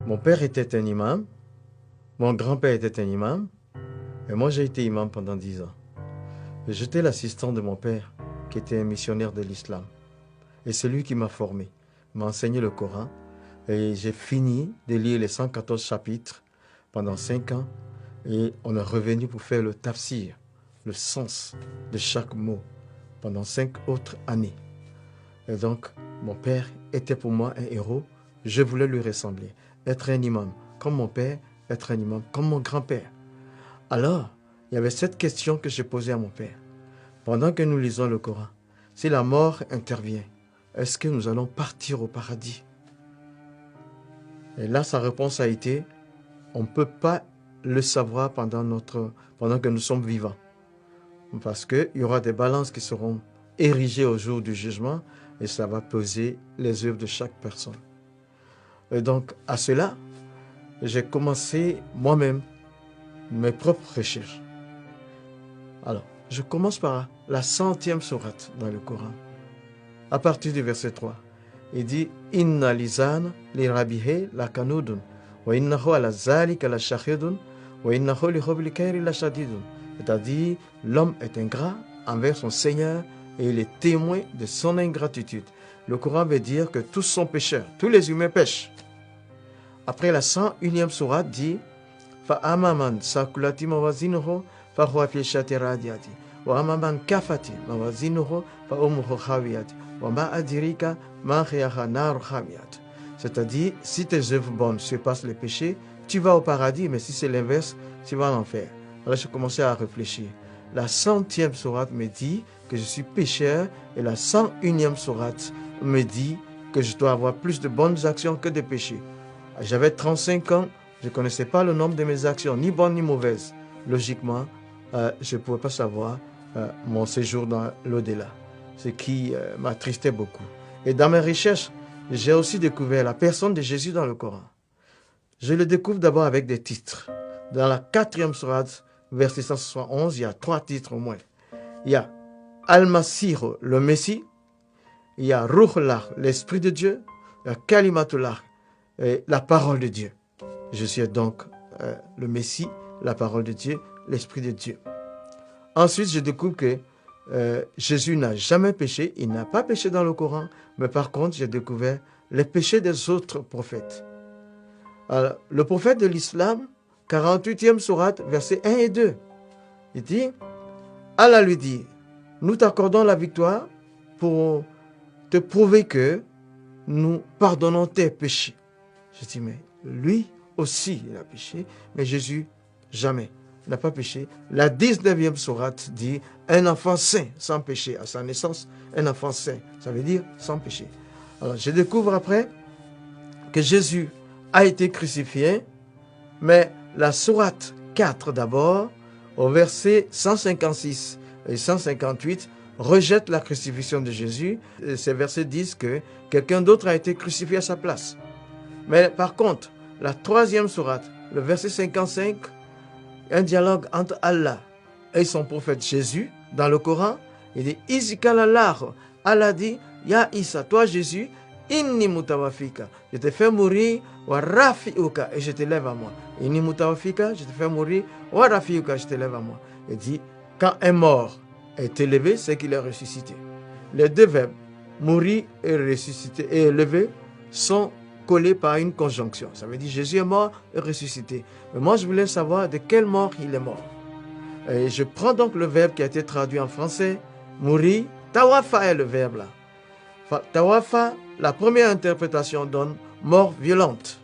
Mon père était un imam, mon grand-père était un imam, et moi j'ai été imam pendant 10 ans. J'étais l'assistant de mon père, qui était un missionnaire de l'islam. Et c'est lui qui m'a formé, m'a enseigné le Coran, et j'ai fini de lire les 114 chapitres pendant 5 ans, et on est revenu pour faire le tafsir, le sens de chaque mot, pendant 5 autres années. Et donc, mon père était pour moi un héros, je voulais lui ressembler, être un imam comme mon père, être un imam comme mon grand-père. Alors, il y avait cette question que j'ai posée à mon père. Pendant que nous lisons le Coran, si la mort intervient, est-ce que nous allons partir au paradis? Et là, sa réponse a été, on ne peut pas le savoir pendant que nous sommes vivants. Parce qu'il y aura des balances qui seront érigées au jour du jugement et ça va peser les œuvres de chaque personne. Et donc, à cela, j'ai commencé moi-même mes propres recherches. Alors, je commence par la 100e sourate dans le Coran. À partir du verset 3, il dit « Inna lisan li rabihe la kanudun, wa innahu ala zalika la shahidun, wa innahu li hubli khairi la shadidun. » C'est-à-dire, l'homme est ingrat envers son Seigneur et il est témoin de son ingratitude. Le Coran veut dire que tous sont pécheurs, tous les humains pêchent. Après la 101e sourate dit « Fa'amaman sakulati mawazinuhu fahuwa fi shati radiyati, wa amaman kafati mawazinuhu fa'umuhu khawiyati. C'est-à-dire, si tes œuvres bonnes surpassent les péchés, tu vas au paradis, mais si c'est l'inverse, tu vas en enfer. Alors j'ai commencé à réfléchir. La 100e sourate me dit que je suis pécheur et la 101e sourate me dit que je dois avoir plus de bonnes actions que de péchés. J'avais 35 ans, je ne connaissais pas le nombre de mes actions, ni bonnes ni mauvaises. Logiquement, je ne pouvais pas savoir mon séjour dans l'au-delà. Ce qui m'attristait beaucoup. Et dans mes recherches, j'ai aussi découvert la personne de Jésus dans le Coran. Je le découvre d'abord avec des titres. Dans la 4e sourate, verset 171, il y a 3 titres au moins. Il y a Al-Masih, le Messie. Il y a Ruhullah, l'Esprit de Dieu. Il y a Kalimatullah, la parole de Dieu. Je suis donc le Messie, la parole de Dieu, l'Esprit de Dieu. Ensuite, je découvre que Jésus n'a jamais péché, il n'a pas péché dans le Coran, mais par contre, j'ai découvert les péchés des autres prophètes. Alors, le prophète de l'islam, 48e sourate, versets 1 et 2, il dit, Allah lui dit, nous t'accordons la victoire pour te prouver que nous pardonnons tes péchés. Je dis, mais lui aussi, il a péché, mais Jésus, jamais. Il n'a pas péché. La 19e sourate dit un enfant saint sans péché. À sa naissance, un enfant saint. Ça veut dire sans péché. Alors, je découvre après que Jésus a été crucifié, mais la sourate 4 d'abord, au verset 156 et 158, rejette la crucifixion de Jésus. Et ces versets disent que quelqu'un d'autre a été crucifié à sa place. Mais par contre, la 3e sourate, le verset 55, un dialogue entre Allah et son prophète Jésus dans le Coran. Il dit Izikalallah. Allah dit Ya Isa, toi Jésus, inni mutawafika. Je te fais mourir, wa rafiuka, et je te lève à moi. Inni mutawafika, je te fais mourir, wa rafiuka, je te lève à moi. Il dit quand un mort est élevé, c'est qu'il est ressuscité. Les deux verbes, mourir et ressusciter et élever, sont collé par une conjonction. Ça veut dire Jésus est mort et ressuscité. Mais moi, je voulais savoir de quelle mort il est mort. Et je prends donc le verbe qui a été traduit en français, mourir. Tawafa est le verbe là. Tawafa, la première interprétation donne mort violente.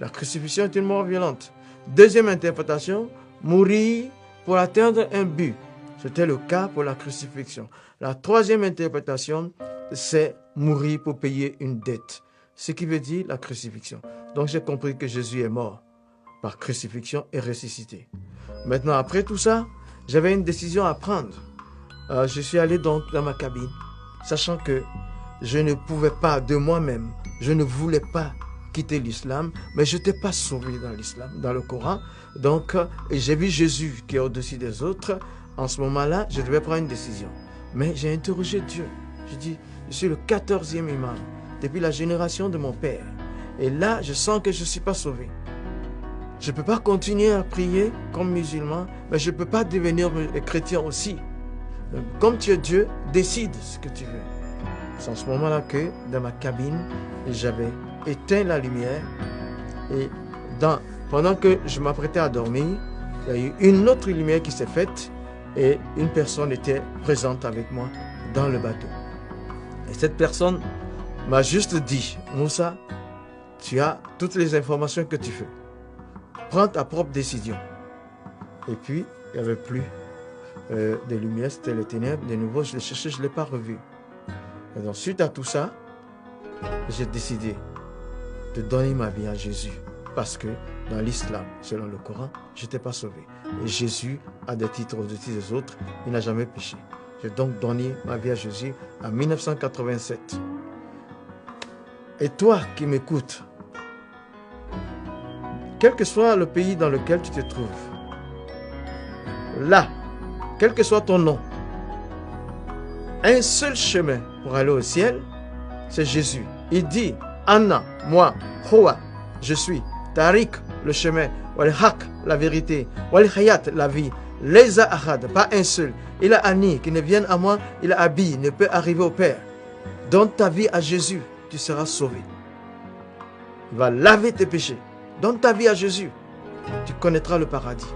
La crucifixion est une mort violente. Deuxième interprétation, mourir pour atteindre un but. C'était le cas pour la crucifixion. La troisième interprétation, c'est mourir pour payer une dette. Ce qui veut dire la crucifixion. Donc j'ai compris que Jésus est mort par crucifixion et ressuscité. Maintenant, après tout ça, j'avais une décision à prendre. Je suis allé donc dans ma cabine, sachant que je ne pouvais pas de moi-même, je ne voulais pas quitter l'islam, mais je n'étais pas sauvé dans l'islam, dans le Coran. Donc, j'ai vu Jésus qui est au-dessus des autres. En ce moment-là, je devais prendre une décision. Mais j'ai interrogé Dieu. Je dis, je suis le 14e imam depuis la génération de mon père. Et là, je sens que je ne suis pas sauvé. Je ne peux pas continuer à prier comme musulman, mais je ne peux pas devenir chrétien aussi. Comme tu es Dieu, décide ce que tu veux. C'est en ce moment-là que, dans ma cabine, j'avais éteint la lumière. Et pendant que je m'apprêtais à dormir, il y a eu une autre lumière qui s'est faite et une personne était présente avec moi dans le bateau. Et cette personne m'a juste dit, Moussa, tu as toutes les informations que tu veux. Prends ta propre décision. Et puis, il n'y avait plus de lumière, c'était les ténèbres. De nouveau, je l'ai cherché, je ne l'ai pas revu. Et donc, suite à tout ça, j'ai décidé de donner ma vie à Jésus. Parce que dans l'islam, selon le Coran, je n'étais pas sauvé. Et Jésus a des titres au-dessus des autres. Il n'a jamais péché. J'ai donc donné ma vie à Jésus en 1987. Et toi qui m'écoutes, quel que soit le pays dans lequel tu te trouves, là, quel que soit ton nom, un seul chemin pour aller au ciel, c'est Jésus. Il dit, Anna, moi, Houa, je suis, Tariq, le chemin, Wal Haq, la vérité, Wal Hayat, la vie, Leza Ahad, pas un seul. Il a Ani, qui ne vienne à moi, il a Abi, ne peut arriver au Père. Donne ta vie à Jésus, tu seras sauvé. Il va laver tes péchés. Donne ta vie à Jésus, tu connaîtras le paradis.